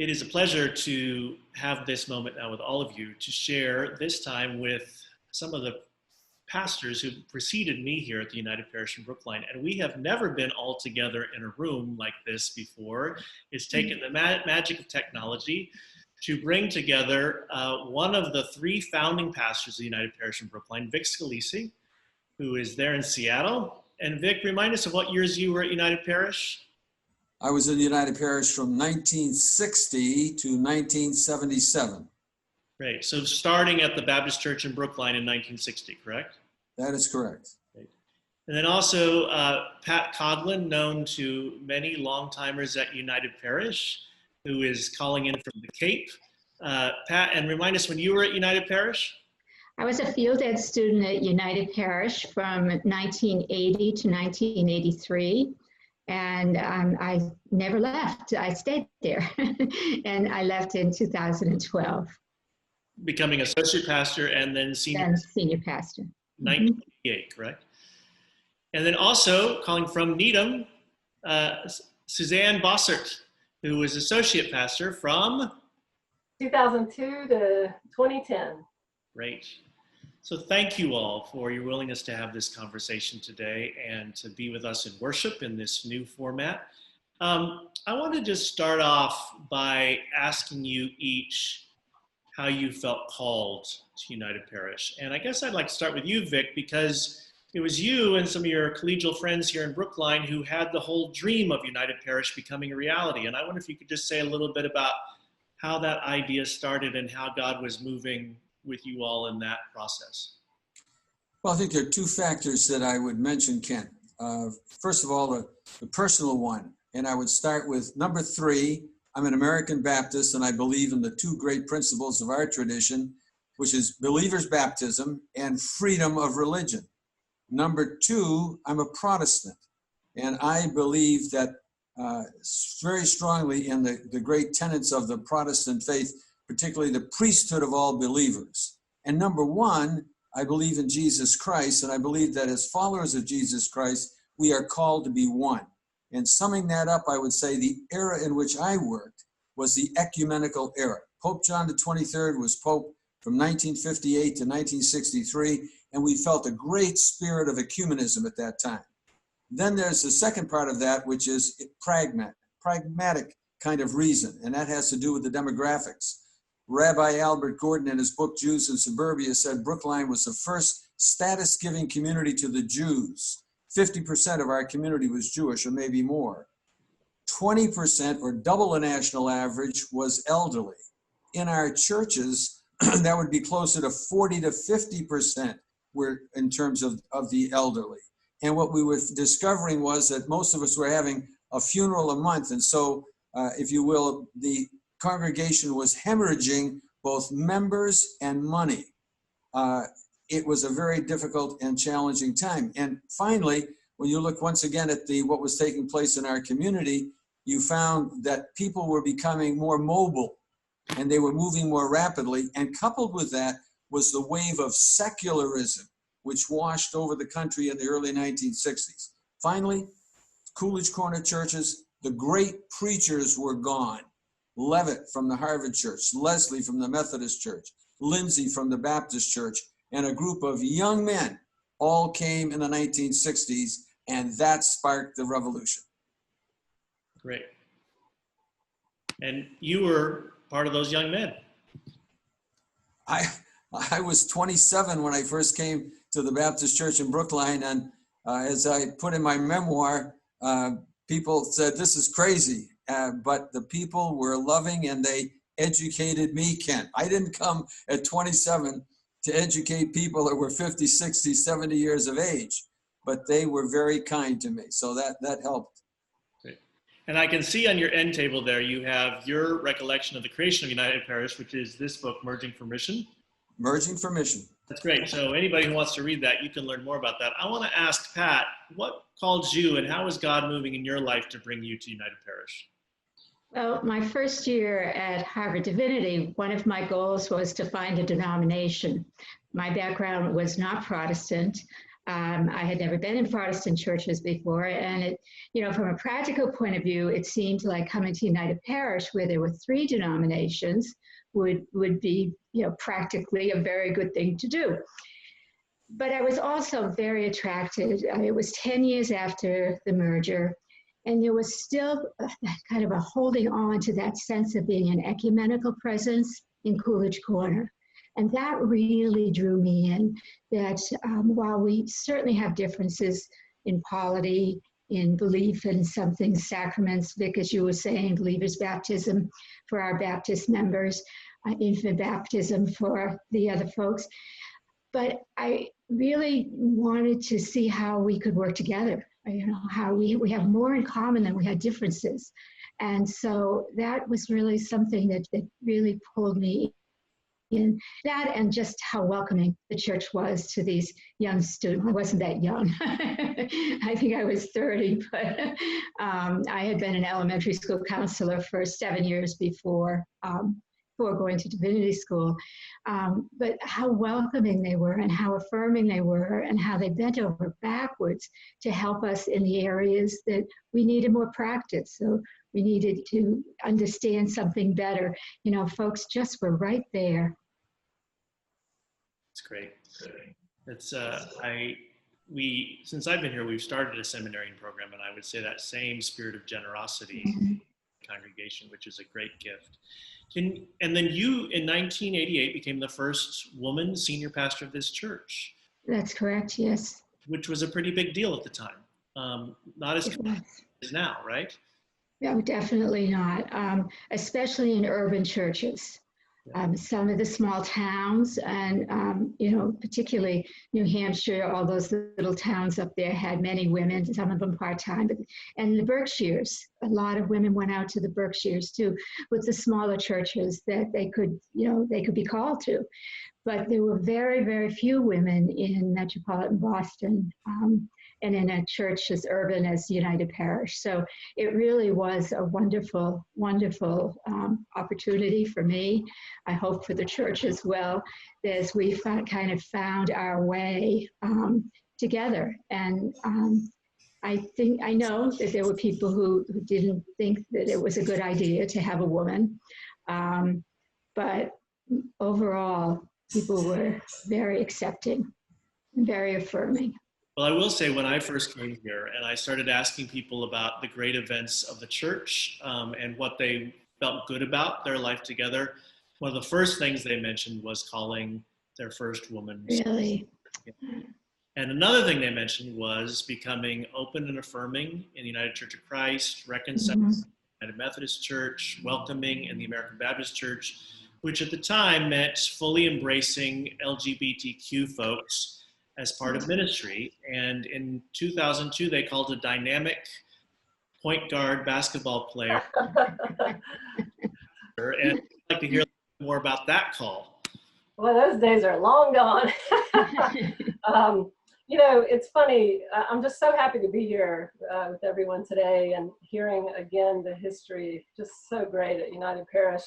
It is a pleasure to have this moment now with all of you to share this time with some of the pastors who preceded me here at the United Parish in Brookline. And we have never been all together in a room like this before. It's taken the magic of technology to bring together one of the three founding pastors of the United Parish in Brookline, Vic Scalise, who is there in Seattle. And Vic, remind us of what years you were at United Parish. I was in United Parish from 1960 to 1977. Great. So starting at the Baptist Church in Brookline in 1960, correct? That is correct. Great. And then also Pat Coughlin, known to many long-timers at United Parish, who is calling in from the Cape. Pat, and remind us when you were at United Parish? I was a field ed student at United Parish from 1980 to 1983. And I never left. I stayed there. And I left in 2012. Becoming associate pastor and then senior pastor. 1988, correct? And then also calling from Needham, Suzanne Bossert, who was associate pastor from 2002 to 2010. Great. So thank you all for your willingness to have this conversation today and to be with us in worship in this new format. I want to just start off by asking you each how you felt called to United Parish. And I guess I'd like to start with you, Vic, because it was you and some of your collegial friends here in Brookline who had the whole dream of United Parish becoming a reality. And I wonder if you could just say a little bit about how that idea started and how God was moving with you all in that process. Well, I think there are two factors that I would mention, Ken. First of all, the personal one, and I would start with number 3. I'm an American Baptist, and I believe in the two great principles of our tradition, which is believer's baptism and freedom of religion. Number 2, I'm a Protestant, and I believe that very strongly in the great tenets of the Protestant faith, particularly the priesthood of all believers. And number 1, I believe in Jesus Christ, and I believe that as followers of Jesus Christ, we are called to be one. And summing that up, I would say the era in which I worked was the ecumenical era. Pope John the 23rd was Pope from 1958 to 1963, and we felt a great spirit of ecumenism at that time. Then there's the second part of that, which is pragmatic kind of reason, and that has to do with the demographics. Rabbi Albert Gordon, in his book, Jews in Suburbia, said Brookline was the first status-giving community to the Jews. 50% of our community was Jewish, or maybe more. 20%, or double the national average, was elderly. In our churches, that would be closer to 40 to 50% were in terms of the elderly. And what we were discovering was that most of us were having a funeral a month. And so, if you will, the congregation was hemorrhaging both members and money. It was a very difficult and challenging time. And finally, when you look once again at what was taking place in our community, you found that people were becoming more mobile and they were moving more rapidly. And coupled with that was the wave of secularism, which washed over the country in the early 1960s. Finally, Coolidge Corner churches, the great preachers were gone. Levitt from the Harvard Church, Leslie from the Methodist Church, Lindsay from the Baptist Church, and a group of young men all came in the 1960s, and that sparked the revolution. Great. And you were part of those young men. I was 27 when I first came to the Baptist Church in Brookline, and as I put in my memoir, people said, this is crazy. But the people were loving and they educated me, Ken. I didn't come at 27 to educate people that were 50, 60, 70 years of age, but they were very kind to me. So that helped. Great. And I can see on your end table there, you have your recollection of the creation of United Parish, which is this book, Merging for Mission. Merging for Mission. That's great. So anybody who wants to read that, you can learn more about that. I want to ask Pat, what called you and how is God moving in your life to bring you to United Parish? Well, my first year at Harvard Divinity, one of my goals was to find a denomination. My background was not Protestant. I had never been in Protestant churches before, and it, from a practical point of view, it seemed like coming to United Parish, where there were 3 denominations, would be, practically a very good thing to do. But I was also very attracted. It was 10 years after the merger, and there was still kind of a holding on to that sense of being an ecumenical presence in Coolidge Corner. And that really drew me in, that while we certainly have differences in polity, in belief in some things, sacraments, Vic, as you were saying, believer's baptism for our Baptist members, infant baptism for the other folks. But I really wanted to see how we could work together, how we have more in common than we had differences. And so that was really something that really pulled me in, that and just how welcoming the church was to these young students. I wasn't that young. I think I was 30, but I had been an elementary school counselor for 7 years before going to divinity school. But how welcoming they were and how affirming they were and how they bent over backwards to help us in the areas that we needed more practice. So we needed to understand something better. Folks just were right there. It's great. It's since I've been here, we've started a seminarian program, and I would say that same spirit of generosity congregation, which is a great gift. And then you, in 1988, became the first woman senior pastor of this church. That's correct, yes. Which was a pretty big deal at the time. Not as common as now, right? No, definitely not, especially in urban churches. Some of the small towns and, particularly New Hampshire, all those little towns up there had many women, some of them part-time. And the Berkshires, a lot of women went out to the Berkshires too, with the smaller churches that they could be called to. But there were very, very few women in metropolitan Boston and in a church as urban as United Parish. So it really was a wonderful, wonderful opportunity for me. I hope for the church as well, as we kind of found our way together. And I know that there were people who didn't think that it was a good idea to have a woman. But overall, people were very accepting and very affirming. Well, I will say when I first came here and I started asking people about the great events of the church and what they felt good about their life together, one of the first things they mentioned was calling their first woman. Really? And another thing they mentioned was becoming open and affirming in the United Church of Christ, reconciling in the United Methodist Church, welcoming in the American Baptist Church, which at the time meant fully embracing LGBTQ folks as part of ministry. And in 2002, they called a dynamic point guard basketball player. And I'd like to hear more about that call. Well, those days are long gone. It's funny. I'm just so happy to be here with everyone today and hearing again the history, just so great at United Parish.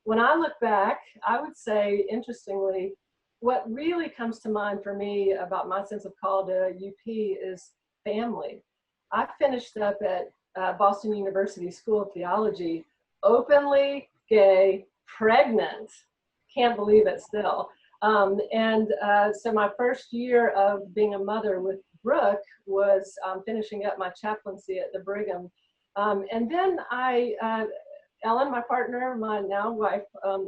When I look back, I would say, interestingly, what really comes to mind for me about my sense of call to UP is family. I finished up at Boston University School of Theology, openly gay, pregnant. Can't believe it still. So my first year of being a mother with Brooke was finishing up my chaplaincy at the Brigham. And then Ellen, my partner, my now wife,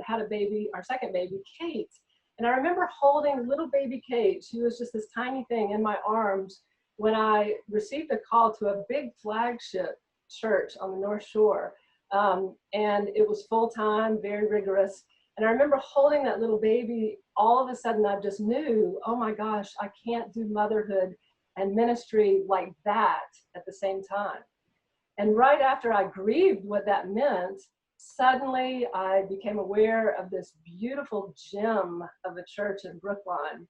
had a baby, our second baby, Kate. And I remember holding little baby Kate. She was just this tiny thing in my arms when I received a call to a big flagship church on the North Shore. And it was full-time, very rigorous. And I remember holding that little baby. All of a sudden, I just knew, oh my gosh, I can't do motherhood and ministry like that at the same time. And right after I grieved what that meant, suddenly I became aware of this beautiful gem of a church in Brookline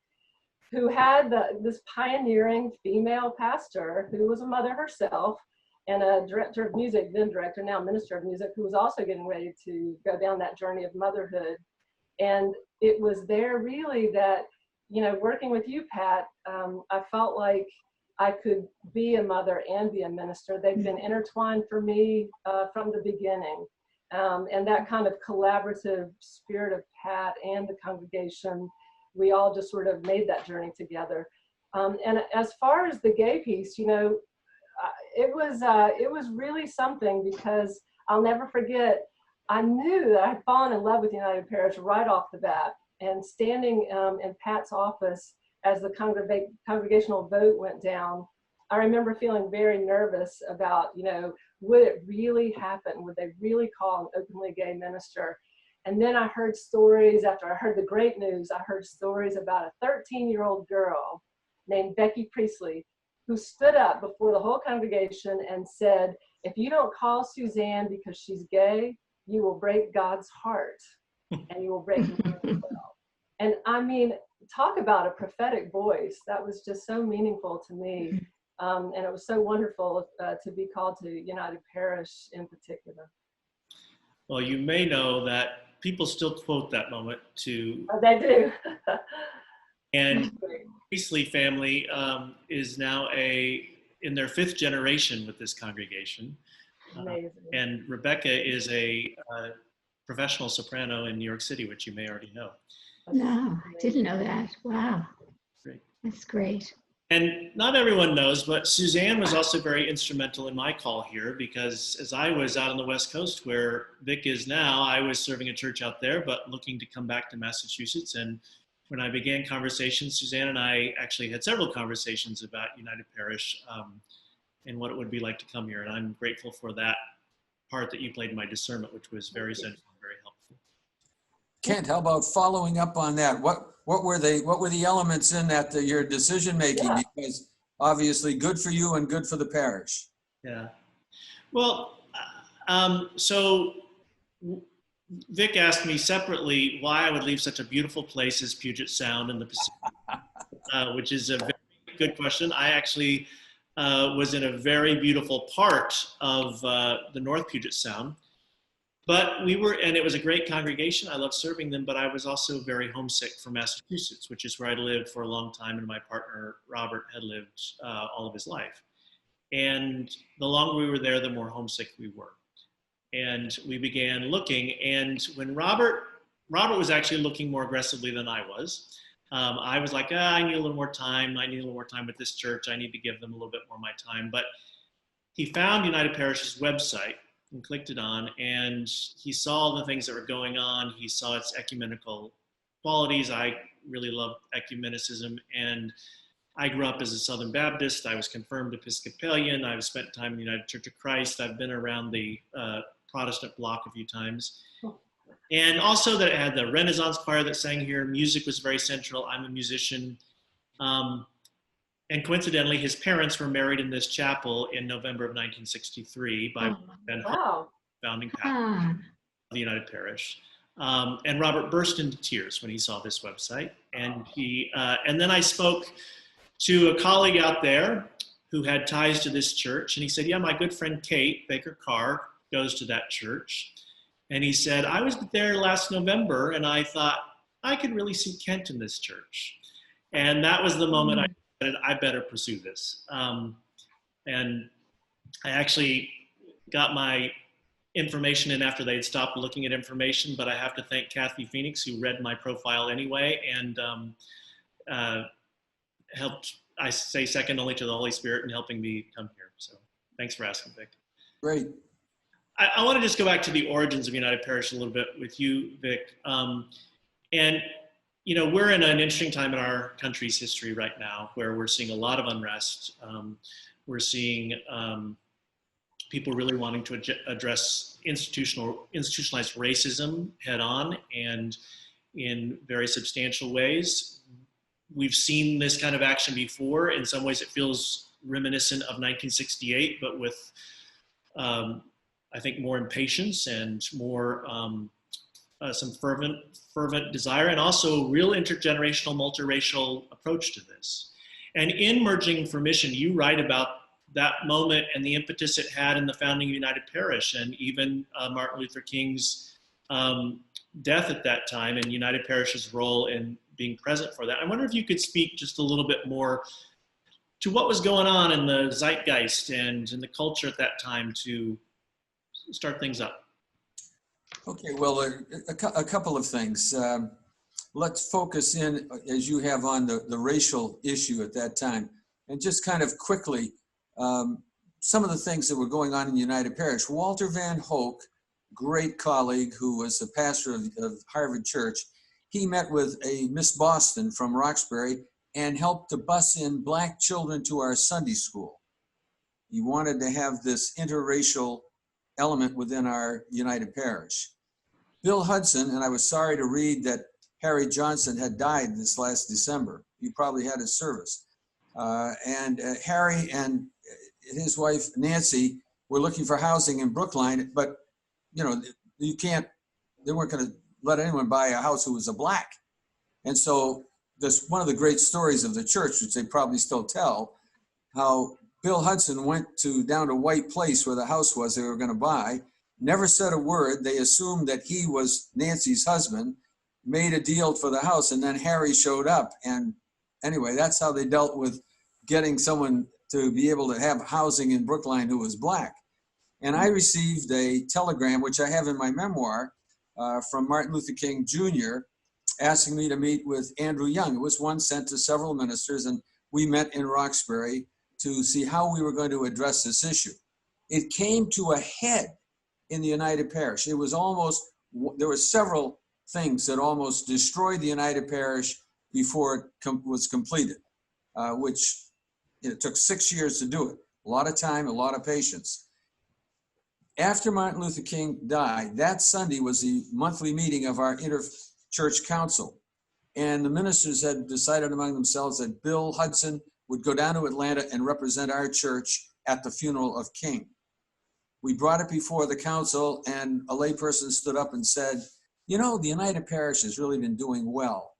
who had this pioneering female pastor who was a mother herself and a director of music, then director, now minister of music, who was also getting ready to go down that journey of motherhood. And it was there really that you know, working with you, Pat, I felt like I could be a mother and be a minister. They've been intertwined for me from the beginning. And that kind of collaborative spirit of Pat and the congregation, we all just sort of made that journey together. And as far as the gay piece, you know, it was really something, because I'll never forget, I knew that I had fallen in love with United Parish right off the bat. And standing in Pat's office as the congregational vote went down, I remember feeling very nervous about, you know, would it really happen? Would they really call an openly gay minister? And then I heard stories, after I heard the great news, I heard stories about a 13-year-old girl named Becky Priestley, who stood up before the whole congregation and said, if you don't call Suzanne because she's gay, you will break God's heart, and you will break mine as well. And I mean, talk about a prophetic voice. That was just so meaningful to me. And it was so wonderful to be called to United Parish in particular. Well, you may know that people still quote that moment to. Oh, they do. And Priestley family is now in their 5th generation with this congregation. Amazing. And Rebecca is a professional soprano in New York City, which you may already know. No, I didn't know that. Wow. Great. That's great. And not everyone knows, but Suzanne was also very instrumental in my call here, because as I was out on the West Coast where Vic is now, I was serving a church out there, but looking to come back to Massachusetts. And when I began conversations, Suzanne and I actually had several conversations about United Parish and what it would be like to come here. And I'm grateful for that part that you played in my discernment, which was very central and very helpful. Kent, how about following up on that? What were the elements in that your decision making? Yeah. Because obviously good for you and good for the parish. Yeah. Well, so Vic asked me separately why I would leave such a beautiful place as Puget Sound in the Pacific, which is a very good question. I actually was in a very beautiful part of the North Puget Sound. But and it was a great congregation. I loved serving them, but I was also very homesick for Massachusetts, which is where I lived for a long time, and my partner, Robert, had lived all of his life. And the longer we were there, the more homesick we were. And we began looking, and when Robert was actually looking more aggressively than I was. I was like, I need a little more time. I need a little more time with this church. I need to give them a little bit more of my time. But he found United Parish's website and clicked it on, and he saw the things that were going on. He saw its ecumenical qualities. I really love ecumenicism, and I grew up as a Southern Baptist. I was confirmed Episcopalian. I've spent time in the United Church of Christ. I've been around the Protestant bloc a few times. And also that it had the Renaissance choir that sang here. Music was very central. I'm a musician. And coincidentally, his parents were married in this chapel in November of 1963 by Ben Hunt, founding pastor of the United Parish. And Robert burst into tears when he saw this website. And and then I spoke to a colleague out there who had ties to this church. And he said, yeah, my good friend Kate Baker Carr goes to that church. And he said, I was there last November, and I thought I could really see Kent in this church. And that was the moment I decided I better pursue this. And I actually got my information in after they'd stopped looking at information, but I have to thank Kathy Phoenix, who read my profile anyway, and helped, I say, second only to the Holy Spirit in helping me come here. So thanks for asking, Vic. Great. I want to just go back to the origins of United Parish a little bit with you, Vic. And, you know, we're in an interesting time in our country's history right now where we're seeing a lot of unrest. We're seeing people really wanting to address institutionalized racism head on and in very substantial ways. We've seen this kind of action before. In some ways it feels reminiscent of 1968, but with I think more impatience and more some fervent desire, and also real intergenerational, multiracial approach to this. And in Merging for Mission, you write about that moment and the impetus it had in the founding of United Parish, and even Martin Luther King's death at that time, and United Parish's role in being present for that. I wonder if you could speak just a little bit more to what was going on in the zeitgeist and in the culture at that time to start things up. Okay, well, a couple of things. Let's focus in, as you have, on the racial issue at that time. And just kind of quickly, some of the things that were going on in United Parish. Walter Van Hoek, great colleague who was a pastor of Harvard Church, he met with a Miss Boston from Roxbury and helped to bus in Black children to our Sunday school. He wanted to have this interracial element within our United Parish. Bill Hudson, and I was sorry to read that Harry Johnson had died this last December. You probably had his service. Harry and his wife, Nancy, were looking for housing in Brookline, but they weren't going to let anyone buy a house who was a Black. And so this, one of the great stories of the church, which they probably still tell, how Bill Hudson went down to White Place where the house was they were going to buy, never said a word. They assumed that he was Nancy's husband, made a deal for the house, and then Harry showed up. And anyway, that's how they dealt with getting someone to be able to have housing in Brookline who was Black. And I received a telegram, which I have in my memoir, from Martin Luther King Jr., asking me to meet with Andrew Young. It was one sent to several ministers, and we met in Roxbury to see how we were going to address this issue. It came to a head in the United Parish. It was almost, there were several things that almost destroyed the United Parish before it was completed, which it took 6 years to do it. A lot of time, a lot of patience. After Martin Luther King died, that Sunday was the monthly meeting of our Inter-Church Council. And the ministers had decided among themselves that Bill Hudson would go down to Atlanta and represent our church at the funeral of King. We brought it before the council, and a layperson stood up and said, you know, the United Parish has really been doing well.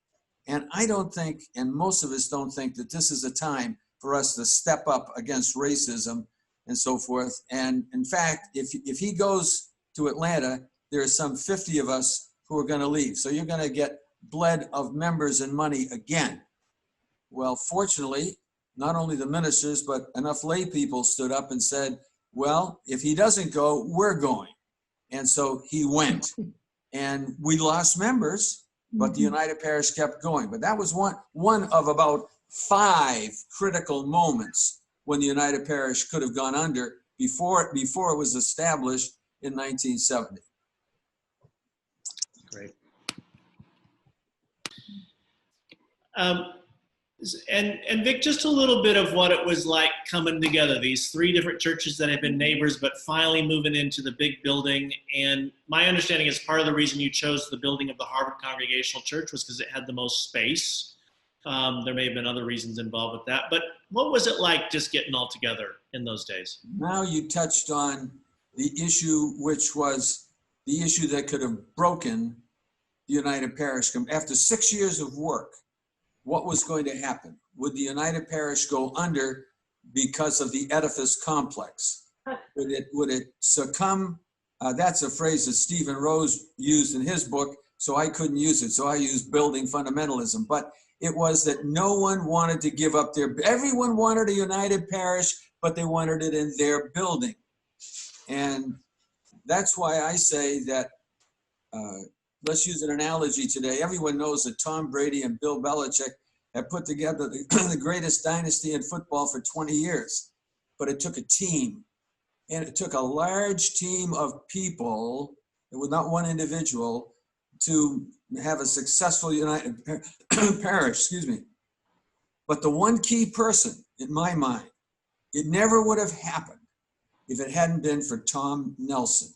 And I don't think, and most of us don't think, that this is a time for us to step up against racism and so forth. And in fact, if he goes to Atlanta, there are some 50 of us who are going to leave. So you're going to get bled of members and money again. Well, fortunately, not only the ministers, but enough lay people stood up and said, well, if he doesn't go, we're going. And so he went. And we lost members, but the United Parish kept going. But that was one of about 5 critical moments when the United Parish could have gone under before it was established in 1970. Great. And Vic, just a little bit of what it was like coming together, these 3 different churches that had been neighbors, but finally moving into the big building. And my understanding is part of the reason you chose the building of the Harvard Congregational Church was because it had the most space. There may have been other reasons involved with that, but what was it like just getting all together in those days? Now you touched on the issue, which was the issue that could have broken the United Parish. After 6 years of work, what was going to happen? Would the United Parish go under because of the edifice complex? Would it succumb? That's a phrase that Stephen Rose used in his book, so I couldn't use it. So I used building fundamentalism. But it was that no one wanted to give up everyone wanted a United Parish, but they wanted it in their building. And that's why I say that, let's use an analogy today. Everyone knows that Tom Brady and Bill Belichick have put together the greatest dynasty in football for 20 years. But it took a team, and it took a large team of people, it was not one individual, to have a successful United Parish, excuse me. But the one key person, in my mind, it never would have happened if it hadn't been for Tom Nelson.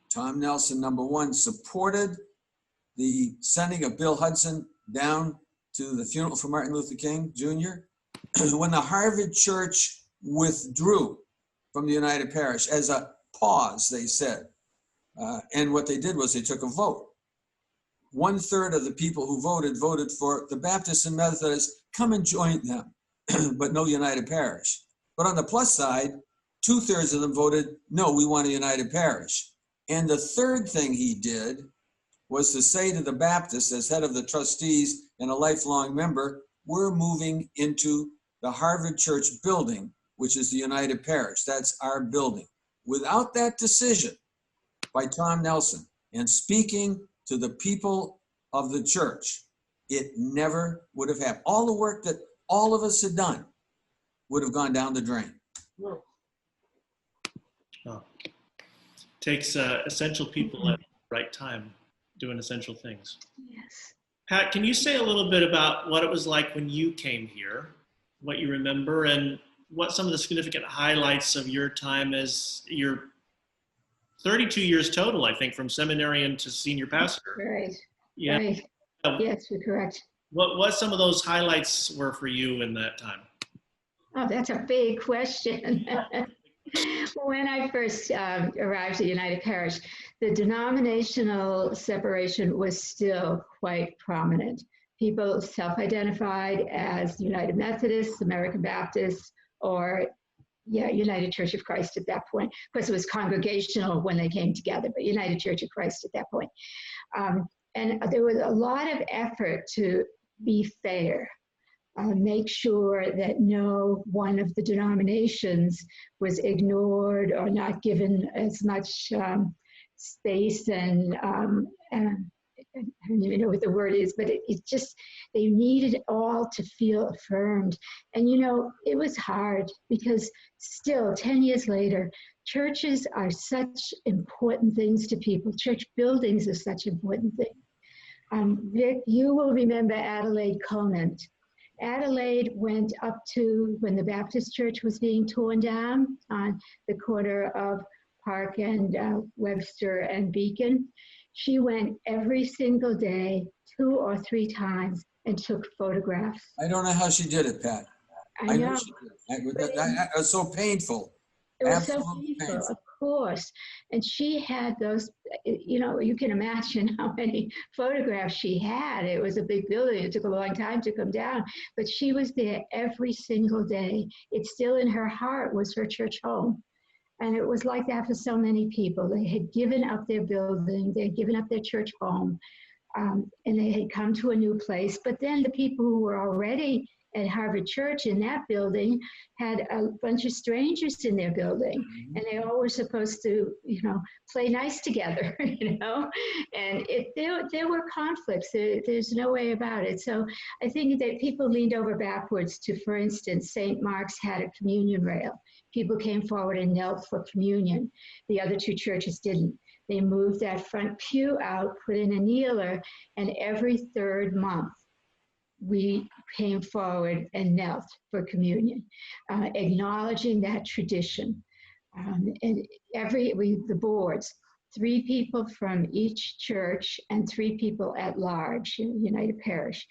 Tom Nelson, number one, supported the sending of Bill Hudson down to the funeral for Martin Luther King Jr. When the Harvard Church withdrew from the United Parish as a pause, they said. And what they did was they took a vote. 1/3 of the people who voted for the Baptists and Methodists, come and join them, but no United Parish. But on the plus side, 2/3 of them voted, no, we want a United Parish. And the third thing he did was to say to the Baptists, as head of the trustees and a lifelong member, we're moving into the Harvard Church building, which is the United Parish. That's our building. Without that decision by Tom Nelson and speaking to the people of the church, it never would have happened. All the work that all of us had done would have gone down the drain. Oh. Takes essential people at the right time doing essential things. Yes. Pat, can you say a little bit about what it was like when you came here, what you remember, and what some of the significant highlights of your time as your 32 years total, I think, from seminarian to senior pastor? Right. Yeah. Right. Yes, you're correct. What some of those highlights were for you in that time? Oh, that's a big question. When I first arrived at United Parish, the denominational separation was still quite prominent. People self-identified as United Methodists, American Baptists, or United Church of Christ at that point. Of course, it was congregational when they came together, but United Church of Christ at that point. And there was a lot of effort to be fair. Make sure that no one of the denominations was ignored or not given as much space and I don't even know what the word is, but it just, they needed all to feel affirmed. And it was hard because still 10 years later, churches are such important things to people. Church buildings are such important things. Vic, you will remember Adelaide Conant. Adelaide went up to when the Baptist church was being torn down on the corner of Park and Webster and Beacon. She went every single day, 2 or 3 times, and took photographs. I don't know how she did it, Pat. I know. She did. That was so painful. It was Absolutely so painful, of course. And she had those, you can imagine how many photographs she had. It was a big building. It took a long time to come down, but she was there every single day. It's still in her heart was her church home. And it was like that for so many people. They had given up their building, they had given up their church home, and they had come to a new place. But then the people who were already at Harvard Church in that building had a bunch of strangers in their building, and they all were supposed to, play nice together, and there were conflicts. There's no way about it. So I think that people leaned over backwards to, for instance, St. Mark's had a communion rail. People came forward and knelt for communion. The other 2 churches didn't. They moved that front pew out, put in a kneeler, and every 3rd month, we came forward and knelt for communion, acknowledging that tradition. And the boards, 3 people from each church and 3 people at large in United Parish.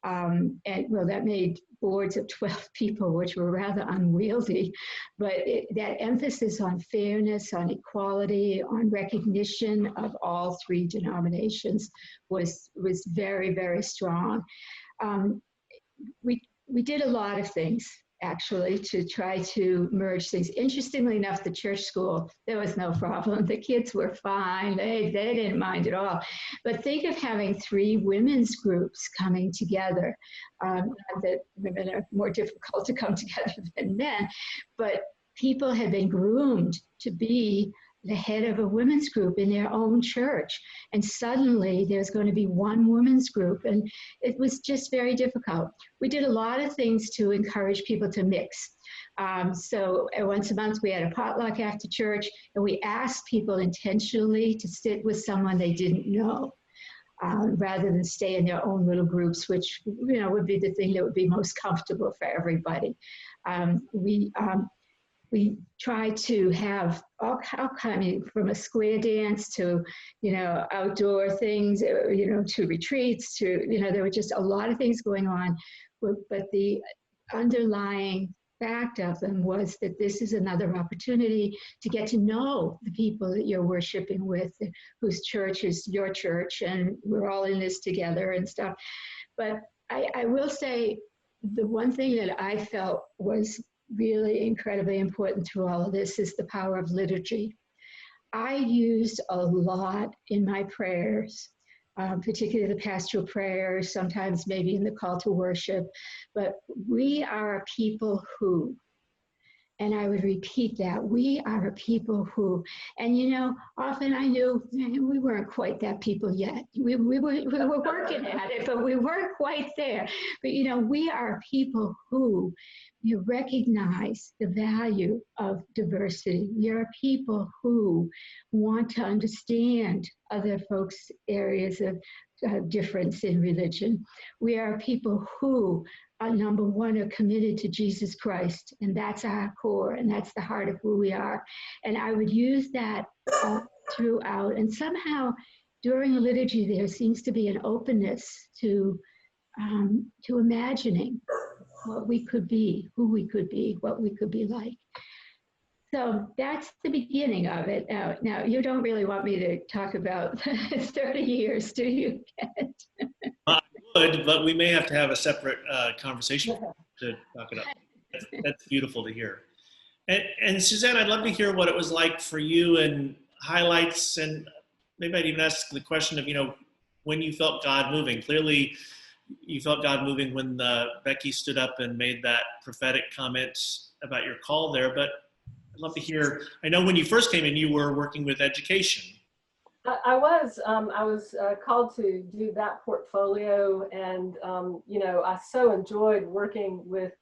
That made boards of 12 people, which were rather unwieldy, but that emphasis on fairness, on equality, on recognition of all 3 denominations was very, very strong. We did a lot of things, actually, to try to merge things. Interestingly enough, the church school, there was no problem. The kids were fine. They didn't mind at all. But think of having 3 women's groups coming together. That women are more difficult to come together than men, but people had been groomed to be the head of a women's group in their own church. And suddenly there's going to be one women's group. And it was just very difficult. We did a lot of things to encourage people to mix. So once a month we had a potluck after church, and we asked people intentionally to sit with someone they didn't know. Rather than stay in their own little groups, which would be the thing that would be most comfortable for everybody. We try to have all kinds, from a square dance to, outdoor things, to retreats, to, there were just a lot of things going on. But the underlying fact of them was that this is another opportunity to get to know the people that you're worshiping with, whose church is your church, and we're all in this together and stuff. But I will say the one thing that I felt was really incredibly important through all of this is the power of liturgy. I used a lot in my prayers particularly the pastoral prayer, sometimes maybe in the call to worship. But we are a people who, and I would repeat that, we are a people who, and often I knew we weren't quite that people yet. We were working at it, but we weren't quite there. But we are a people who you recognize the value of diversity. We are people who want to understand other folks' areas of difference in religion. We are people who number one, are committed to Jesus Christ, and that's our core, and that's the heart of who we are. And I would use that throughout. And somehow, during a liturgy, there seems to be an openness to imagining what we could be, who we could be, what we could be like. So that's the beginning of it. Now you don't really want me to talk about 30 years, do you, Kent? I would, but we may have to have a separate conversation to talk it up. That's beautiful to hear. And Suzanne, I'd love to hear what it was like for you and highlights, and maybe I'd even ask the question of, when you felt God moving. Clearly, you felt God moving when Becky stood up and made that prophetic comment about your call there, but I'd love to hear, I know when you first came in, you were working with education. I was called to do that portfolio, and I so enjoyed working with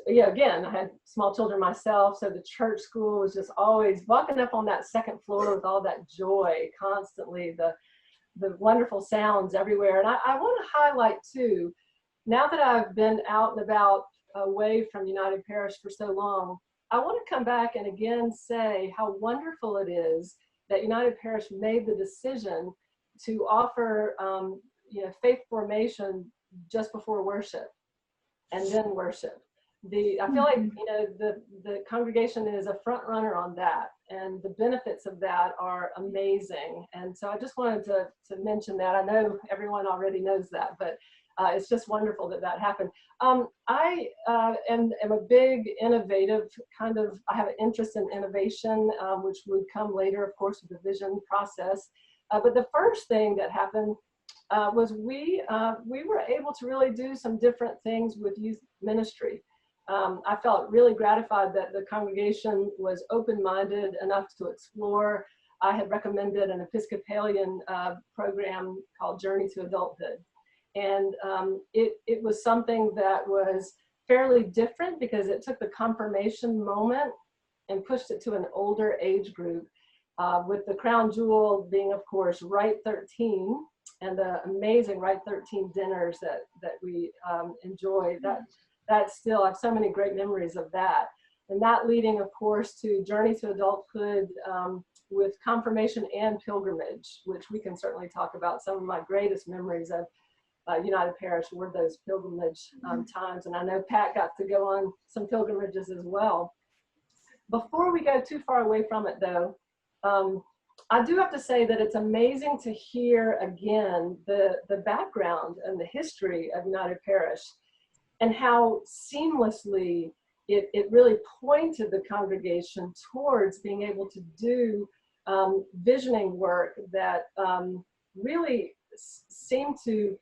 again, I had small children myself, so the church school was just always walking up on that second floor with all that joy constantly, the wonderful sounds everywhere. And I want to highlight too, now that I've been out and about away from United Parish for so long, I want to come back and again say how wonderful it is that United Parish made the decision to offer faith formation just before worship and then worship. I feel like the congregation is a front runner on that, and the benefits of that are amazing. And so I just wanted to mention that. I know everyone already knows that, but it's just wonderful that happened. I am a big innovative I have an interest in innovation, which would come later, of course, with the vision process. But the first thing that happened was we were able to really do some different things with youth ministry. I felt really gratified that the congregation was open-minded enough to explore. I had recommended an Episcopalian program called Journey to Adulthood. And it was something that was fairly different because it took the confirmation moment and pushed it to an older age group, with the crown jewel being, of course, Right 13 and the amazing Right 13 dinners that we enjoyed. That still, I have so many great memories of that. And that leading, of course, to Journey to Adulthood with confirmation and pilgrimage, which we can certainly talk about. Some of my greatest memories of United Parish were those pilgrimage times. And I know Pat got to go on some pilgrimages as well. Before we go too far away from it though, I do have to say that it's amazing to hear again the background and the history of United Parish and how seamlessly it really pointed the congregation towards being able to do visioning work that really seemed to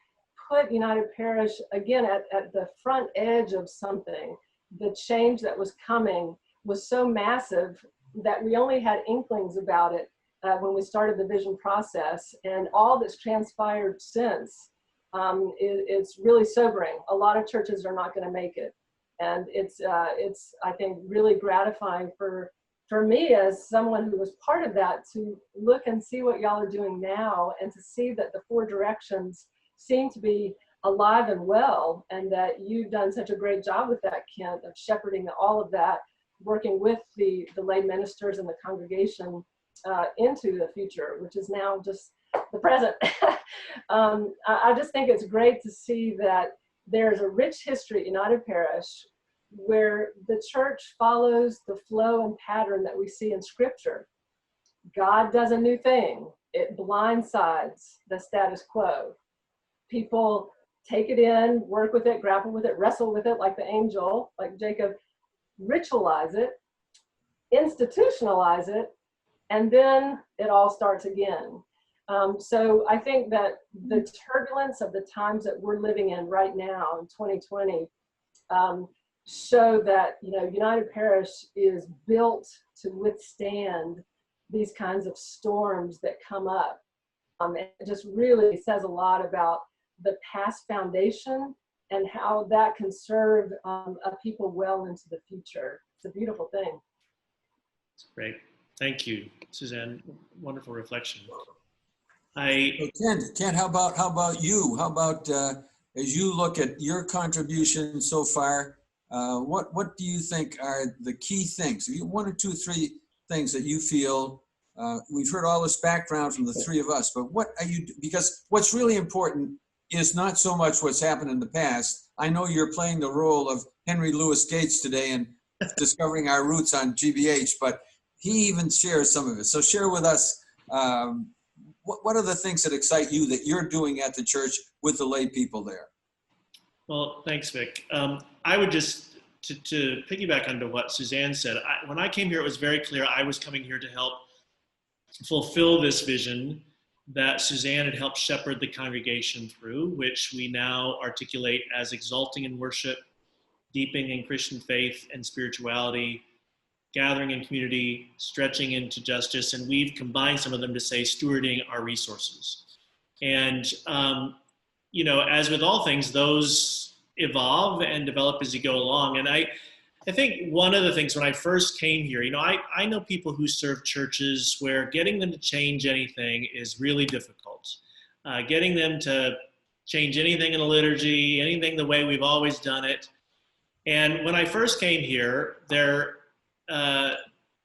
put United Parish again at the front edge of something. The change that was coming was so massive that we only had inklings about it when we started the vision process, and all that's transpired since it's really sobering. A lot of churches are not going to make it, and it's I think really gratifying for me as someone who was part of that to look and see what y'all are doing now, and to see that the four directions seem to be alive and well, and that you've done such a great job with that, Kent, of shepherding all of that, working with the lay ministers and the congregation into the future, which is now just the present. I just think it's great to see that there's a rich history at United Parish where the church follows the flow and pattern that we see in Scripture. God does a new thing. It blindsides the status quo. People take it in, work with it, grapple with it, wrestle with it like the angel, like Jacob, ritualize it, institutionalize it, and then it all starts again. So I think that the turbulence of the times that we're living in right now in 2020 show that, you know, United Parish is built to withstand these kinds of storms that come up. It just really says a lot about the past foundation and how that can serve a people well into the future. It's a beautiful thing. Great. Thank you, Suzanne. Wonderful reflection. Ken, how about you? How about as you look at your contribution so far, what do you think are the key things? One or two, three things that you feel, we've heard all this background from the three of us, but what are you, because what's really important is not so much what's happened in the past. I know you're playing the role of Henry Louis Gates today and discovering our roots on GBH, but he even shares some of it. So share with us, what are the things that excite you that you're doing at the church with the lay people there? Well, thanks, Vic. I would just, to piggyback onto what Suzanne said, when I came here, it was very clear I was coming here to help fulfill this vision that Suzanne had helped shepherd the congregation through, which we now articulate as exalting in worship, deepening in Christian faith and spirituality, gathering in community, stretching into justice, and we've combined some of them to say stewarding our resources. And, you know, as with all things, those evolve and develop as you go along. And I think one of the things when I first came here, you know, I know people who serve churches where getting them to change anything is really difficult. Getting them to change anything in the liturgy, anything the way we've always done it. And when I first came here,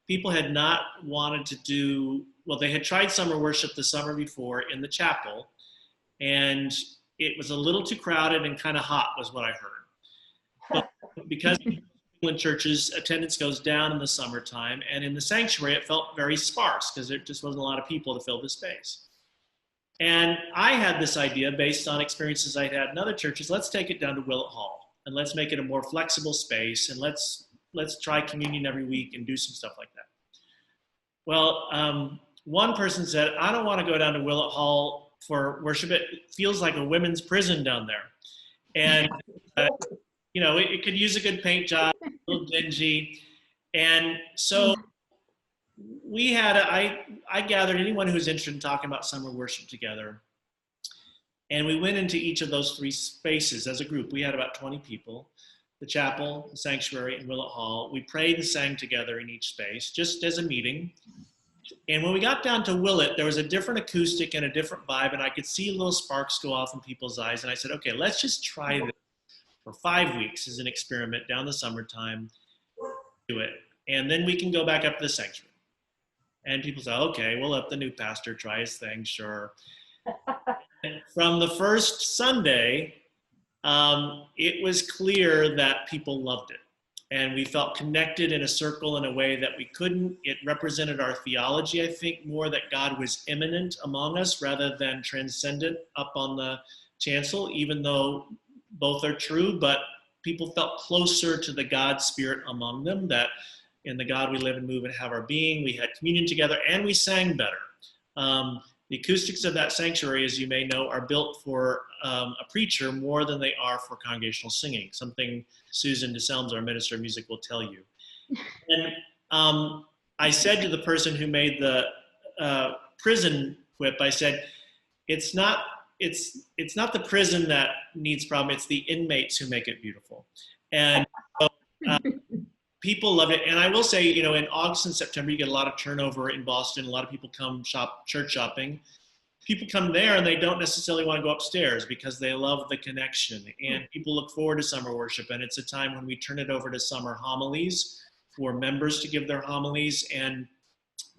people had not wanted to do, well, they had tried summer worship the summer before in the chapel, and it was a little too crowded and kind of hot was what I heard. But because in churches, attendance goes down in the summertime, and in the sanctuary, it felt very sparse because there just wasn't a lot of people to fill the space. And I had this idea based on experiences I'd had in other churches. Let's take it down to Willett Hall, and let's make it a more flexible space, and let's try communion every week and do some stuff like that. Well, one person said, I don't want to go down to Willett Hall for worship. It feels like a women's prison down there. And, you know, it could use a good paint job, a little dingy. And so we had, I gathered anyone who was interested in talking about summer worship together. And we went into each of those three spaces as a group. We had about 20 people. The chapel, the sanctuary, and Willett Hall. We prayed and sang together in each space, just as a meeting. And when we got down to Willett, there was a different acoustic and a different vibe, and I could see little sparks go off in people's eyes. And I said, okay, let's just try this for 5 weeks as an experiment down the summertime. Do it. And then we can go back up to the sanctuary. And people said, okay, we'll let the new pastor try his thing, sure. From the first Sunday, it was clear that people loved it. And we felt connected in a circle in a way that we couldn't. It represented our theology, I think, more that God was immanent among us rather than transcendent up on the chancel, even though both are true, but people felt closer to the God spirit among them, that in the God we live and move and have our being, we had communion together and we sang better. The acoustics of that sanctuary, as you may know, are built for a preacher more than they are for congregational singing, something Susan DeSelms, our minister of music, will tell you. And I said to the person who made the prison whip, I said, it's not the prison that needs problem, it's the inmates who make it beautiful. And so, people love it. And I will say, you know, in August and September, you get a lot of turnover in Boston. A lot of people come church shopping. People come there and they don't necessarily want to go upstairs because they love the connection. And people look forward to summer worship. And it's a time when we turn it over to summer homilies for members to give their homilies. And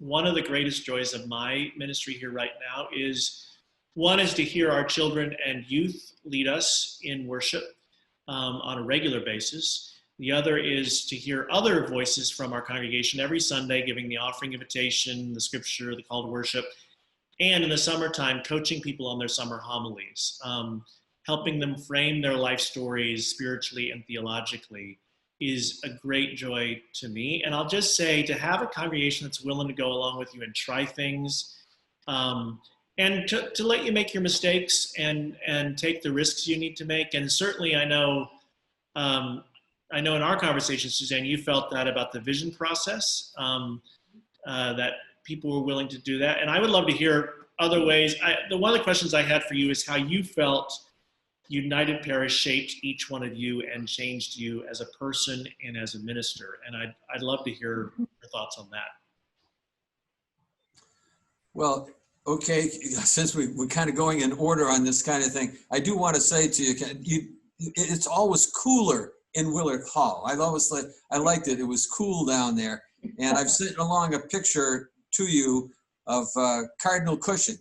one of the greatest joys of my ministry here right now is, one is to hear our children and youth lead us in worship on a regular basis. The other is to hear other voices from our congregation every Sunday, giving the offering invitation, the scripture, the call to worship, and in the summertime, coaching people on their summer homilies, helping them frame their life stories spiritually and theologically is a great joy to me. And I'll just say, to have a congregation that's willing to go along with you and try things, and and to let you make your mistakes and take the risks you need to make. And certainly I know in our conversation, Suzanne, you felt that about the vision process, that people were willing to do that. And I would love to hear other ways. One of the questions I had for you is how you felt United Parish shaped each one of you and changed you as a person and as a minister. And I'd love to hear your thoughts on that. Well, okay, since we're kind of going in order on this kind of thing, I do want to say to you, Ken, it's always cooler in Willard Hall. I liked it. It was cool down there. And I've sent along a picture to you of Cardinal Cushing,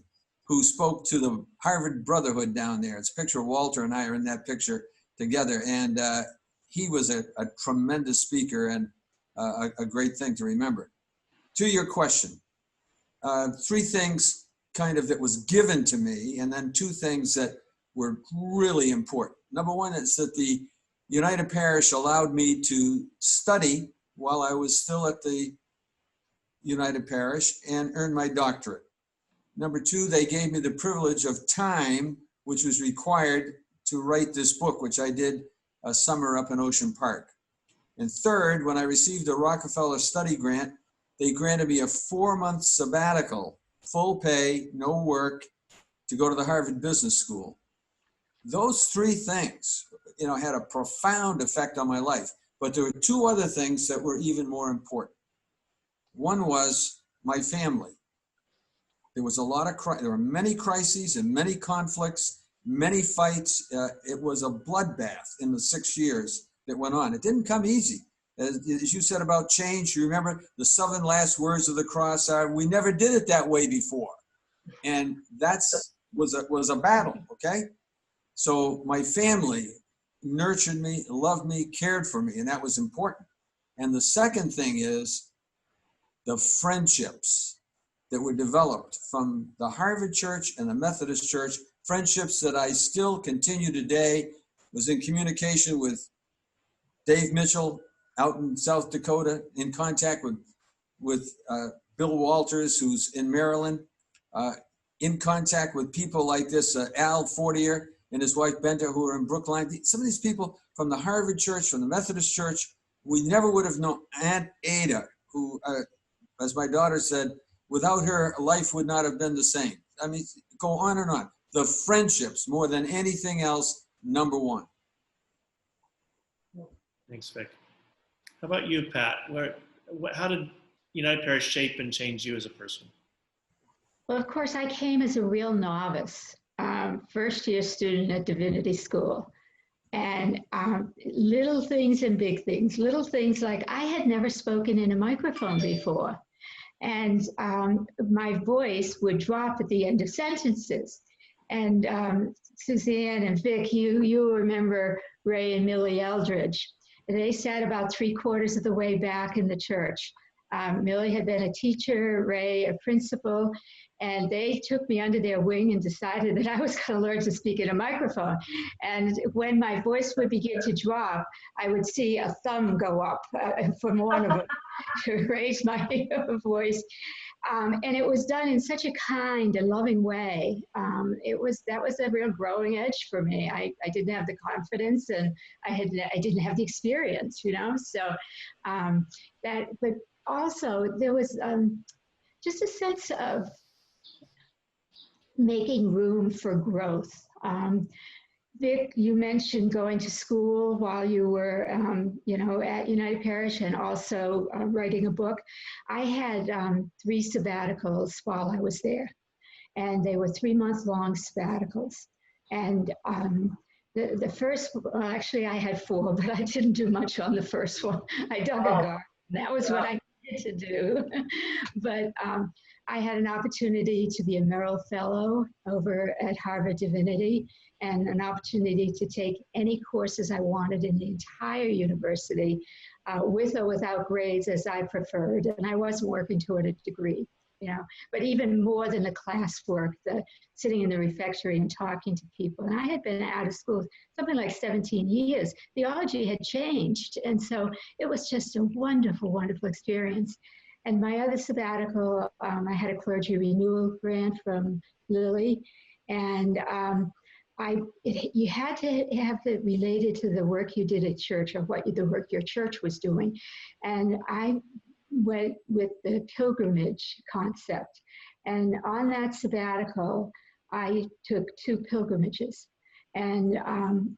who spoke to the Harvard Brotherhood down there. It's a picture of Walter and I are in that picture together. And he was a tremendous speaker and a great thing to remember. To your question, 3 things kind of that was given to me, and then 2 things that were really important. Number 1 is that the United Parish allowed me to study while I was still at the United Parish and earn my doctorate. Number 2, they gave me the privilege of time, which was required to write this book, which I did a summer up in Ocean Park. And third, when I received a Rockefeller study grant, they granted me a 4-month sabbatical, full pay, no work, to go to the Harvard Business School. Those 3 things, had a profound effect on my life. But there were 2 other things that were even more important. One was my family. There was there were many crises and many conflicts, many fights. It was a bloodbath in the 6 years that went on. It didn't come easy. As you said about change, you remember the 7 last words of the cross are, "We never did it that way before." And was a battle, okay? So my family nurtured me, loved me, cared for me, and that was important. And the second thing is the friendships that were developed from the Harvard Church and the Methodist Church, friendships that I still continue today. Was in communication with Dave Mitchell out in South Dakota, in contact with Bill Walters, who's in Maryland, in contact with people like this, Al Fortier and his wife Benta, who are in Brookline. Some of these people from the Harvard Church, from the Methodist Church, we never would have known. Aunt Ada, who, as my daughter said, without her, life would not have been the same. I mean, go on and on. The friendships, more than anything else, number 1. Thanks, Vic. How about you, Pat? How did United Parish shape and change you as a person? Well, of course, I came as a real novice, first-year student at Divinity School. And little things and big things. Little things like I had never spoken in a microphone before. And my voice would drop at the end of sentences. And Suzanne and Vic, you remember Ray and Millie Eldridge. They sat about 3/4 of the way back in the church. Millie had been a teacher, Ray a principal, and they took me under their wing and decided that I was going to learn to speak in a microphone. And when my voice would begin to drop, I would see a thumb go up from one of them to raise my voice. And it was done in such a kind and loving way. That was a real growing edge for me. I didn't have the confidence, and I didn't have the experience, So but also there was just a sense of making room for growth. Vic, you mentioned going to school while you were, at United Parish, and also writing a book. I had 3 sabbaticals while I was there, and they were 3-month-long sabbaticals. And the first, well, actually I had 4, but I didn't do much on the first one. I dug a garden. That was what I needed to do. But I had an opportunity to be a Merrill Fellow over at Harvard Divinity, and an opportunity to take any courses I wanted in the entire university, with or without grades as I preferred. And I wasn't working toward a degree, but even more than the classwork, the sitting in the refectory and talking to people. And I had been out of school something like 17 years. Theology had changed. And so it was just a wonderful, wonderful experience. And my other sabbatical, I had a clergy renewal grant from Lily, and you had to have it related to the work you did at church or the work your church was doing. And I went with the pilgrimage concept. And on that sabbatical, I took 2 pilgrimages. And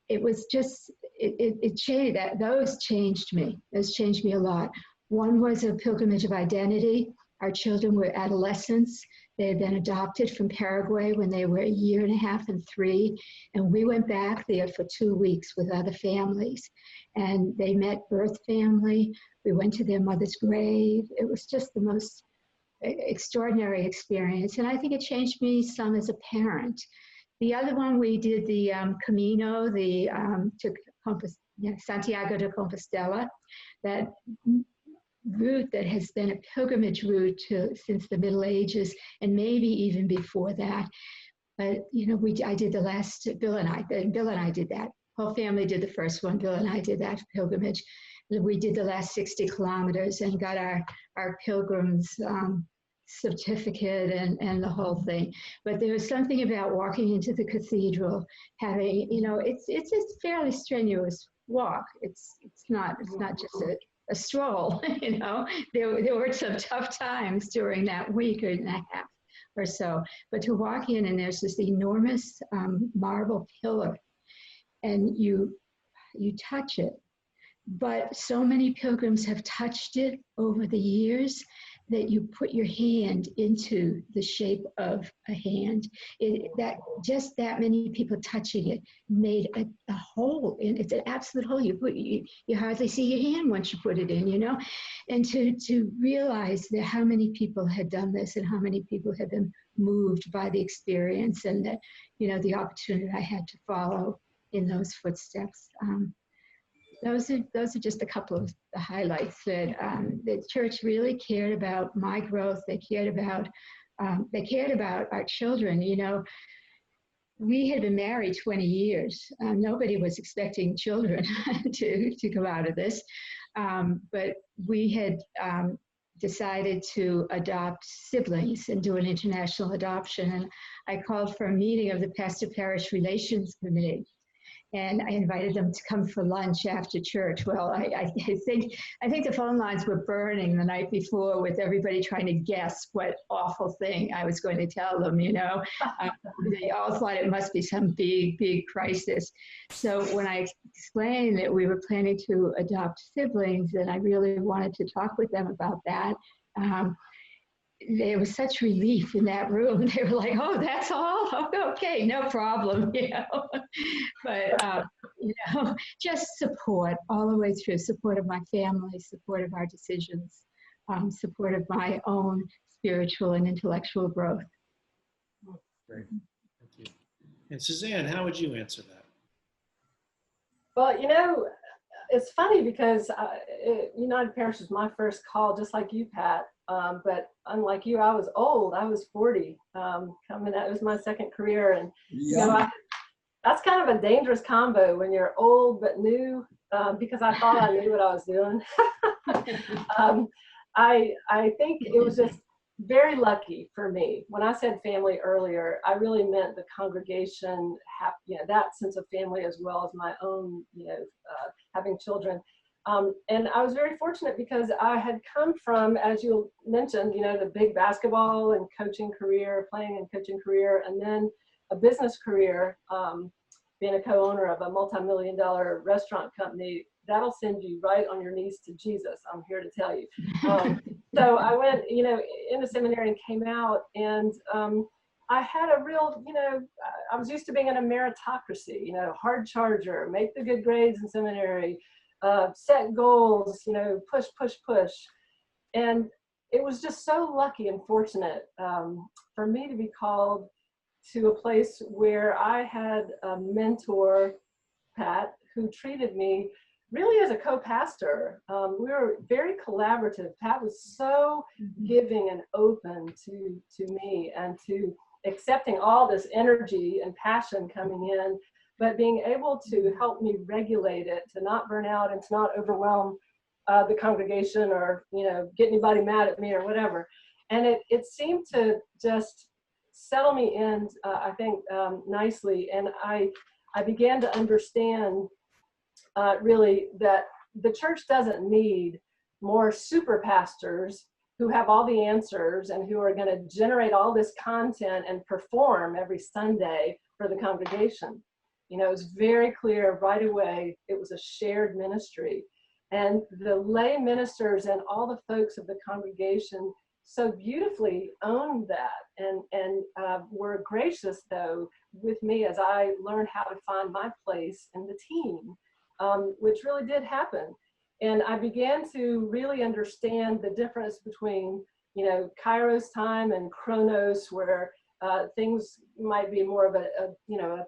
it was just, it changed, those changed me. Those changed me a lot. One was a pilgrimage of identity. Our children were adolescents. They had been adopted from Paraguay when they were 1.5 years and 3. And we went back there for 2 weeks with other families. And they met birth family. We went to their mother's grave. It was just the most extraordinary experience. And I think it changed me some as a parent. The other one, we did the Camino, to Santiago de Compostela, that route that has been a pilgrimage route since the Middle Ages and maybe even before that. But I did the last. Bill and I did that. Whole family did the first one. Bill and I did that pilgrimage. We did the last 60 kilometers and got our pilgrims certificate and the whole thing. But there was something about walking into the cathedral, having it's a fairly strenuous walk. It's not just a stroll. There were some tough times during that week and a half or so. But to walk in and there's this enormous marble pillar, and you touch it. But so many pilgrims have touched it over the years that you put your hand into the shape of a hand. That many people touching it made a hole in it's an absolute hole. You hardly see your hand once you put it in, And to realize that how many people had done this and how many people had been moved by the experience, and that the opportunity I had to follow in those footsteps. Those are just a couple of the highlights that the church really cared about my growth. They cared about our children. We had been married 20 years. Nobody was expecting children to come out of this, but we had decided to adopt siblings and do an international adoption. And I called for a meeting of the Pastor Parish Relations Committee. And I invited them to come for lunch after church. Well, I think the phone lines were burning the night before with everybody trying to guess what awful thing I was going to tell them, They all thought it must be some big, big crisis. So when I explained that we were planning to adopt siblings and I really wanted to talk with them about that, there was such relief in that room. They were like, "Oh, that's all? Okay, no problem," But, just support all the way through, support of my family, support of our decisions, support of my own spiritual and intellectual growth. Great, thank you. And Suzanne, how would you answer that? Well, it's funny because United Parish was my first call, just like you, Pat. But unlike you, I was old. I was 40. That was my second career, and that's kind of a dangerous combo when you're old but new. Because I thought I knew what I was doing. I think it was just very lucky for me. When I said family earlier, I really meant the congregation, that sense of family as well as my own, having children. And I was very fortunate because I had come from, as you mentioned, the big basketball and coaching career, playing and coaching career, and then a business career, being a co-owner of a multi-million-dollar restaurant company. That'll send you right on your knees to Jesus, I'm here to tell you. So I went, into seminary and came out, and I had a real, I was used to being in a meritocracy, hard charger, make the good grades in seminary, set goals, push, push, push. And it was just so lucky and fortunate for me to be called to a place where I had a mentor, Pat, who treated me really as a co-pastor. We were very collaborative. Pat was so giving and open to me and to accepting all this energy and passion coming in, but being able to help me regulate it, to not burn out and to not overwhelm the congregation or, get anybody mad at me or whatever. And it seemed to just settle me in, I think, nicely. And I began to understand really that the church doesn't need more super pastors who have all the answers and who are going to generate all this content and perform every Sunday for the congregation. It was very clear right away it was a shared ministry. And the lay ministers and all the folks of the congregation so beautifully owned that and were gracious, though, with me as I learned how to find my place in the team, which really did happen. And I began to really understand the difference between, Kairos time and Chronos, where things might be more of a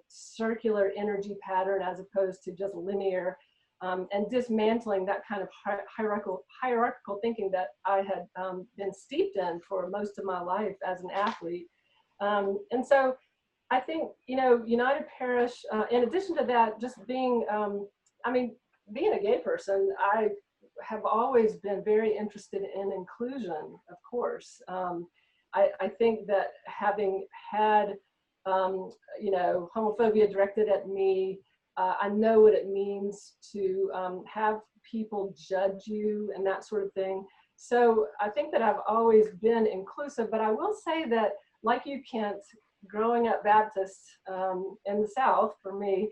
circular energy pattern as opposed to just linear, and dismantling that kind of hierarchical thinking that I had been steeped in for most of my life as an athlete. And so I think, United Parish, in addition to that, just being, being a gay person, I have always been very interested in inclusion, of course. I think that having had, homophobia directed at me, I know what it means to have people judge you and that sort of thing. So I think that I've always been inclusive, but I will say that, like you, Kent, growing up Baptist in the South, for me,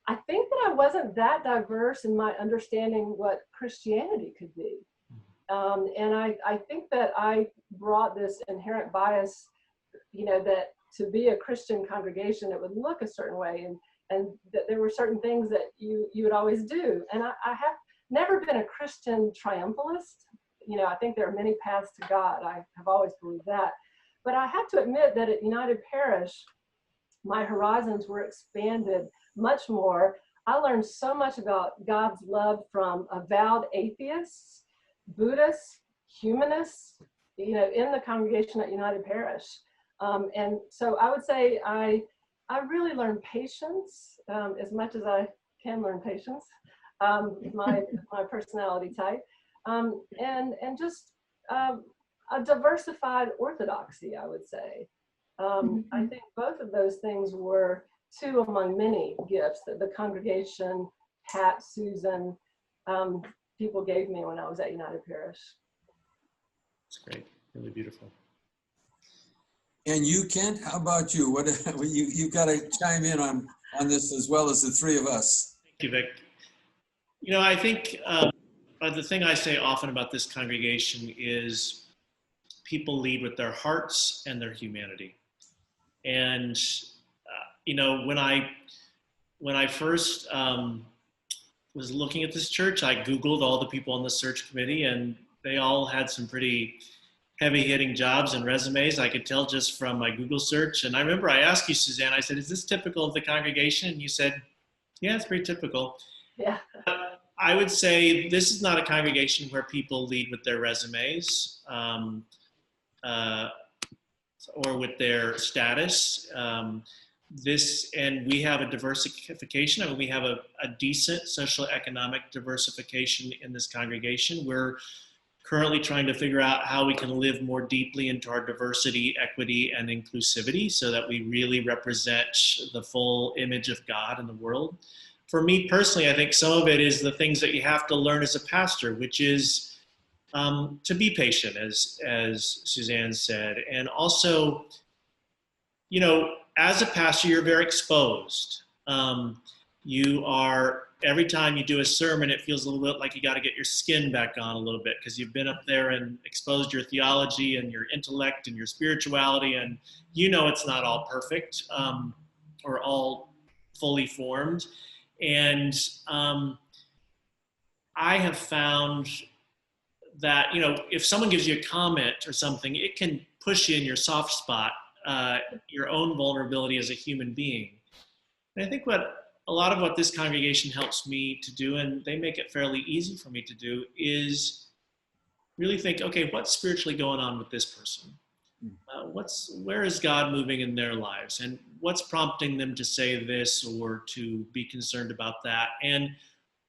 I think that I wasn't that diverse in my understanding what Christianity could be. And I think that I brought this inherent bias, that to be a Christian congregation, it would look a certain way, and that there were certain things that you would always do. And I have never been a Christian triumphalist. I think there are many paths to God. I have always believed that. But I have to admit that at United Parish, my horizons were expanded much more. I learned so much about God's love from avowed atheists, Buddhists, humanists, in the congregation at United Parish. And so I would say I really learned patience, as much as I can learn patience, my personality type, and just a diversified orthodoxy, I would say. I think both of those things were two among many gifts that the congregation, Pat, Susan, people gave me when I was at United Parish. That's great, really beautiful. And you, Kent, how about you? What you've got to chime in on this as well as the three of us. Thank you, Vic. I think the thing I say often about this congregation is people lead with their hearts and their humanity. And when I first was looking at this church, I Googled all the people on the search committee, and they all had some pretty heavy-hitting jobs and resumes. I could tell just from my Google search. And I remember I asked you, Suzanne, I said, is this typical of the congregation? And you said, yeah, it's pretty typical. Yeah. I would say this is not a congregation where people lead with their resumes or with their status. And we have a diversification. I mean, we have a decent social economic diversification in this congregation. We're currently trying to figure out how we can live more deeply into our diversity, equity, and inclusivity so that we really represent the full image of God in the world. For me personally, I think some of it is the things that you have to learn as a pastor, which is to be patient, as Suzanne said. And also, as a pastor, you're very exposed. Every time you do a sermon, it feels a little bit like you got to get your skin back on a little bit because you've been up there and exposed your theology and your intellect and your spirituality, and it's not all perfect or all fully formed. And I have found that, if someone gives you a comment or something, it can push you in your soft spot, your own vulnerability as a human being. And I think a lot of what this congregation helps me to do, and they make it fairly easy for me to do, is really think, okay, what's spiritually going on with this person? Where is God moving in their lives? And what's prompting them to say this or to be concerned about that? And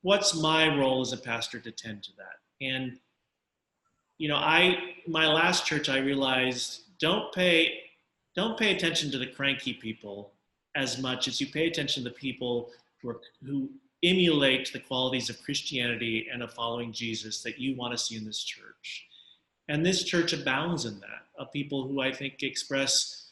what's my role as a pastor to tend to that? And, you know, my last church, I realized don't pay attention to the cranky people as much as you pay attention to the people who emulate the qualities of Christianity and of following Jesus that you want to see in this church. And this church abounds in that, of people who I think express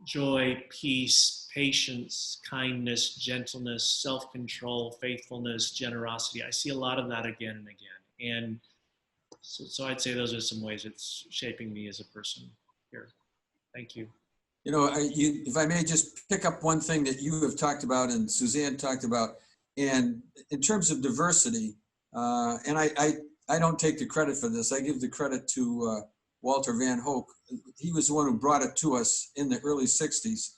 joy, peace, patience, kindness, gentleness, self-control, faithfulness, generosity. I see a lot of that again and again. And so I'd say those are some ways it's shaping me as a person here. Thank you. You know, if I may just pick up one thing that you have talked about and Suzanne talked about, and in terms of diversity, and I don't take the credit for this. I give the credit to Walter Van Hoek. He was the one who brought it to us in the early 60s.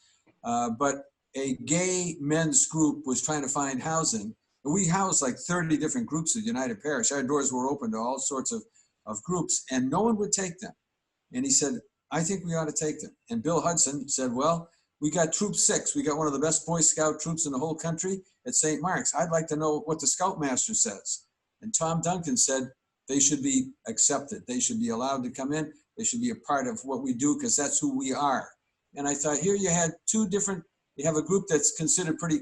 But a gay men's group was trying to find housing. And we housed like 30 different groups at United Parish. Our doors were open to all sorts of groups, and no one would take them. And he said, I think we ought to take them. And Bill Hudson said, well, we got Troop 6. We got one of the best Boy Scout troops in the whole country at St. Mark's. I'd like to know what the Scoutmaster says. And Tom Duncan said they should be accepted. They should be allowed to come in. They should be a part of what we do because that's who we are. And I thought here you had two different, you have a group that's considered pretty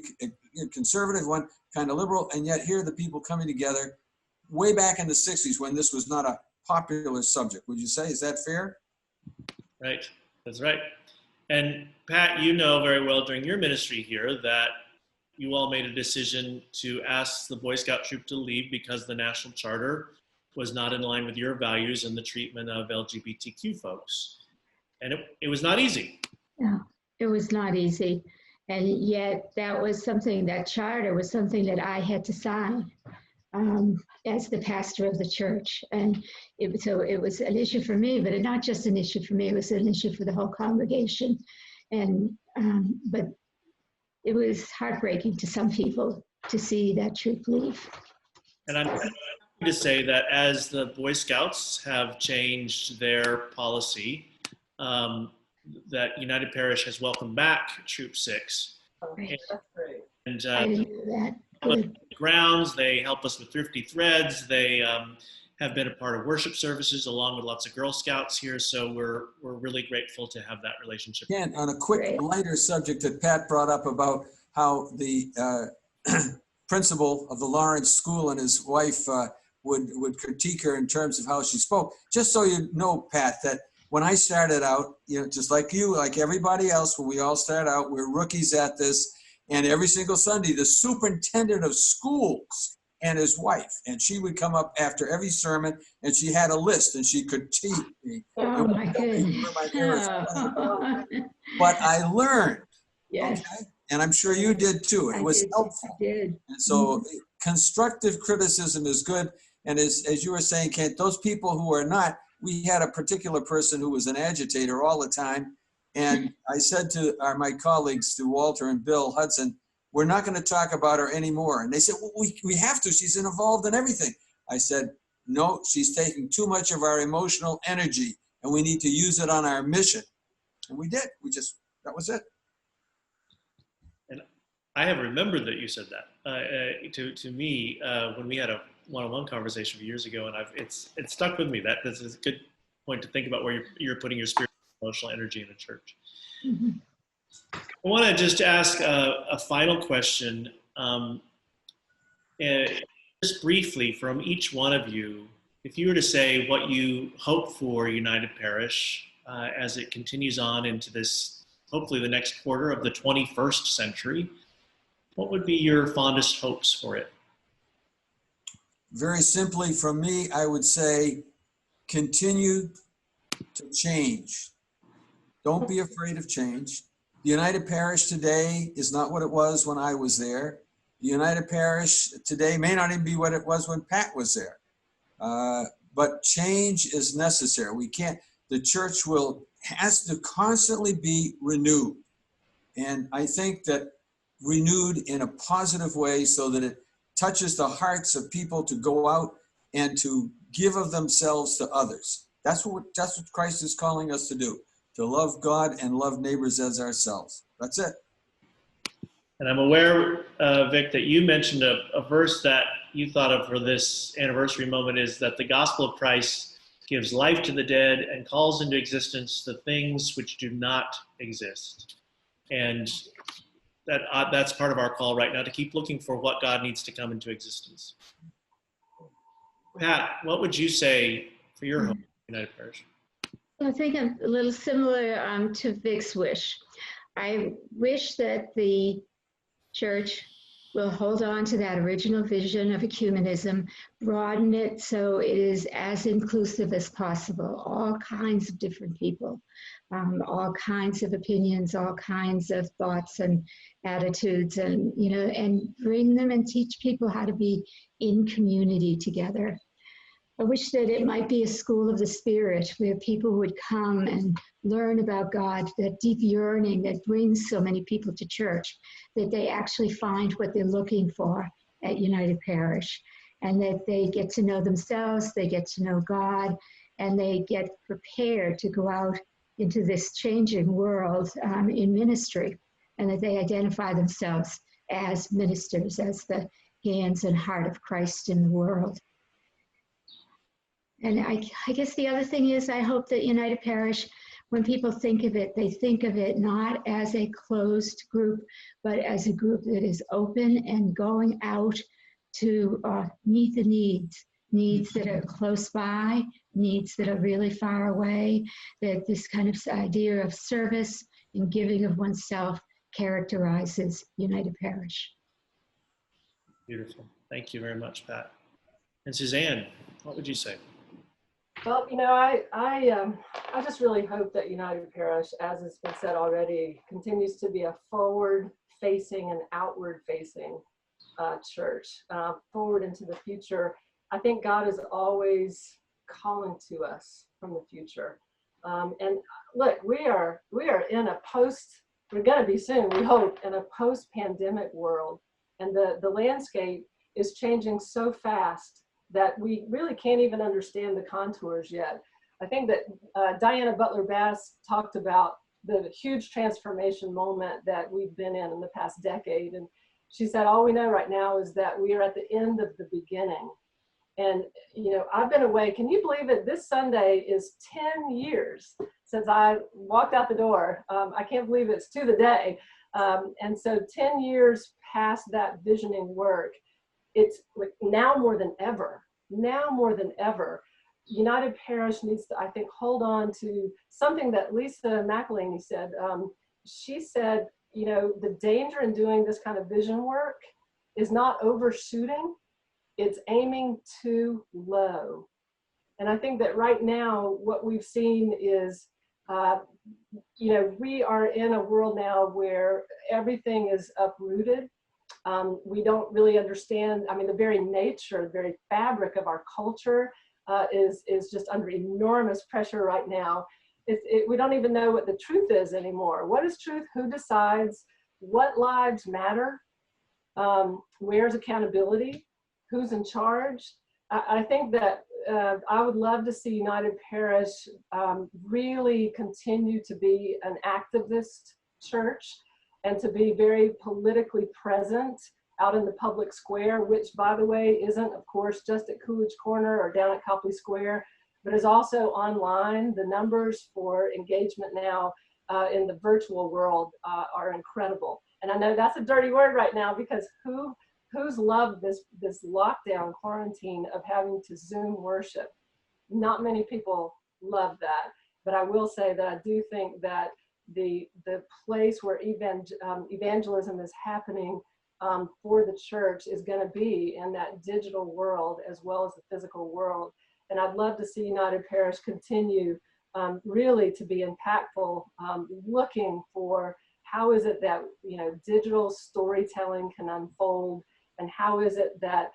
conservative, one kind of liberal, and yet here are the people coming together way back in the 60s when this was not a popular subject. Would you say, is that fair? Right, that's right. And Pat, you know very well during your ministry here that you all made a decision to ask the Boy Scout troop to leave because the national charter was not in line with your values and the treatment of LGBTQ folks. And it was not easy. Yeah, it was not easy. And yet that was something, that charter was something that I had to sign as the pastor of the church. And so it was an issue for me, but not just an issue for me, it was an issue for the whole congregation. And, but it was heartbreaking to some people to see that troop leave. And I'm happy to say that as the Boy Scouts have changed their policy, that United Parish has welcomed back Troop 6. Right. That's great. And I didn't know that. help us with the grounds, they help us with Thrifty Threads, they have been a part of worship services along with lots of Girl Scouts here, so we're really grateful to have that relationship. Again, on a quick, lighter subject that Pat brought up about how the principal of the Lawrence School and his wife would critique her in terms of how she spoke. Just so you know, Pat, that when I started out, you know, just like you, like everybody else, when we all start out, we're rookies at this. And every single Sunday, the superintendent of schools and his wife, and she would come up after every sermon, and she had a list, and she critique me. Oh my goodness. But I learned, Yes. okay? And I'm sure you did too. It was helpful. I did. And so constructive criticism is good. And as you were saying, Kent, those people who are not, we had a particular person who was an agitator all the time. And I said to my colleagues, to Walter and Bill Hudson, we're not going to talk about her anymore. And they said, well, we have to. She's involved in everything. I said, no, she's taking too much of our emotional energy, and we need to use it on our mission. And we did. That was it. And I have remembered that you said that to me when we had a one-on-one conversation a few years ago, and it's stuck with me. This is a good point to think about where you're putting your spiritual emotional energy in a church. Mm-hmm. I want to just ask a final question, just briefly from each one of you. If you were to say what you hope for United Parish as it continues on into this, hopefully the next quarter of the 21st century, what would be your fondest hopes for it? Very simply, from me, I would say continue to change. Don't be afraid of change. The United Parish today is not what it was when I was there. The United Parish today may not even be what it was when Pat was there. But change is necessary. The church has to constantly be renewed. And I think that renewed in a positive way so that it touches the hearts of people to go out and to give of themselves to others. That's what Christ is calling us to do, to love God and love neighbors as ourselves. That's it. And I'm aware, Vic, that you mentioned a verse that you thought of for this anniversary moment is that the gospel of Christ gives life to the dead and calls into existence the things which do not exist. And that's part of our call right now, to keep looking for what God needs to come into existence. Pat, what would you say for your home, United Parish? I think I'm a little similar to Vic's wish. I wish that the church will hold on to that original vision of ecumenism, broaden it so it is as inclusive as possible, all kinds of different people, all kinds of opinions, all kinds of thoughts and attitudes, and, you know, and bring them and teach people how to be in community together. I wish that it might be a school of the Spirit where people would come and learn about God, that deep yearning that brings so many people to church, that they actually find what they're looking for at United Parish, and that they get to know themselves, they get to know God, and they get prepared to go out into this changing world in ministry, and that they identify themselves as ministers, as the hands and heart of Christ in the world. And I guess the other thing is, I hope that United Parish, when people think of it, they think of it not as a closed group, but as a group that is open and going out to meet the needs that are close by, needs that are really far away, that this kind of idea of service and giving of oneself characterizes United Parish. Beautiful. Thank you very much, Pat. And Suzanne, what would you say? Well, you know, I just really hope that United Parish, as has been said already, continues to be a forward-facing and outward-facing church, forward into the future. I think God is always calling to us from the future. And look, we are in a we're going to be soon, we hope, in a post-pandemic world. And the landscape is changing so fast that we really can't even understand the contours yet. I think that Diana Butler-Bass talked about the huge transformation moment that we've been in the past decade. And she said, all we know right now is that we are at the end of the beginning. And, you know, I've been away. Can you believe it? This Sunday is 10 years since I walked out the door. I can't believe it's to the day. And so 10 years past that visioning work, it's like now more than ever, United Parish needs to, I think, hold on to something that Lisa McElhaney said. She said, you know, the danger in doing this kind of vision work is not overshooting, it's aiming too low. And I think that right now, what we've seen is, you know, we are in a world now where everything is uprooted. We don't really understand, I mean, the very nature, the very fabric of our culture is just under enormous pressure right now. We don't even know what the truth is anymore. What is truth? Who decides? What lives matter? Where's accountability? Who's in charge? I think that I would love to see United Parish really continue to be an activist church, and to be very politically present out in the public square, which, by the way, isn't, of course, just at Coolidge Corner or down at Copley Square, but is also online. The numbers for engagement now in the virtual world are incredible. And I know that's a dirty word right now, because who's loved this lockdown quarantine of having to Zoom worship? Not many people love that, but I will say that I do think that the place where evangelism is happening for the church is going to be in that digital world as well as the physical world. And I'd love to see United Parish continue really to be impactful, looking for how is it that, you know, digital storytelling can unfold, and how is it that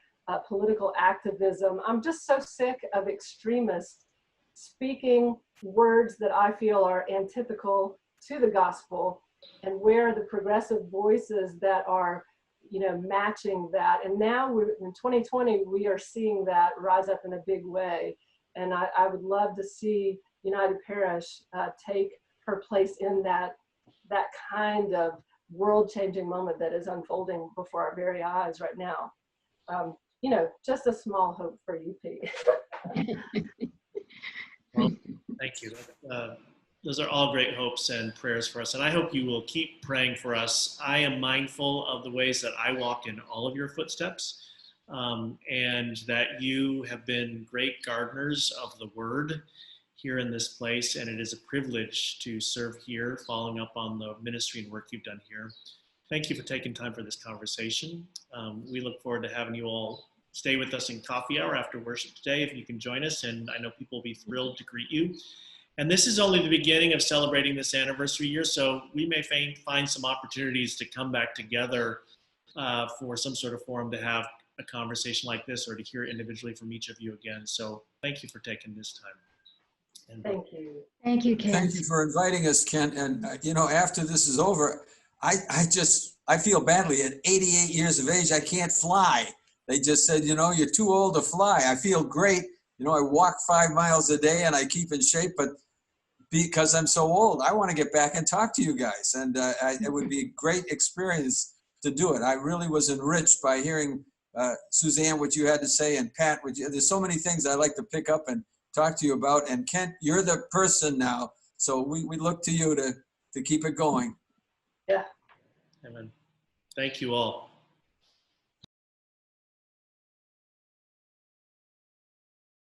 political activism. I'm just so sick of extremists speaking words that I feel are antithetical to the gospel, and where the progressive voices that are, you know, matching that. And now in 2020, we are seeing that rise up in a big way. And I would love to see United Parish take her place in that kind of world-changing moment that is unfolding before our very eyes right now. you know, just a small hope for UP. Well, thank you. Those are all great hopes and prayers for us. And I hope you will keep praying for us. I am mindful of the ways that I walk in all of your footsteps, and that you have been great gardeners of the word here in this place. And it is a privilege to serve here, following up on the ministry and work you've done here. Thank you for taking time for this conversation. We look forward to having you all stay with us in coffee hour after worship today, if you can join us. And I know people will be thrilled to greet you. And this is only the beginning of celebrating this anniversary year, so we may find some opportunities to come back together for some sort of forum to have a conversation like this, or to hear individually from each of you again. So thank you for taking this time. And Thank you. Thank you, Ken. Thank you for inviting us, Ken. And, you know, after this is over, I feel badly. At 88 years of age, I can't fly. They just said, you know, you're too old to fly. I feel great. You know, I walk 5 miles a day and I keep in shape, but because I'm so old, I want to get back and talk to you guys. And it would be a great experience to do it. I really was enriched by hearing Suzanne, what you had to say, and Pat, there's so many things I like to pick up and talk to you about. And Kent, you're the person now. So we look to you to keep it going. Yeah. Amen. Thank you all.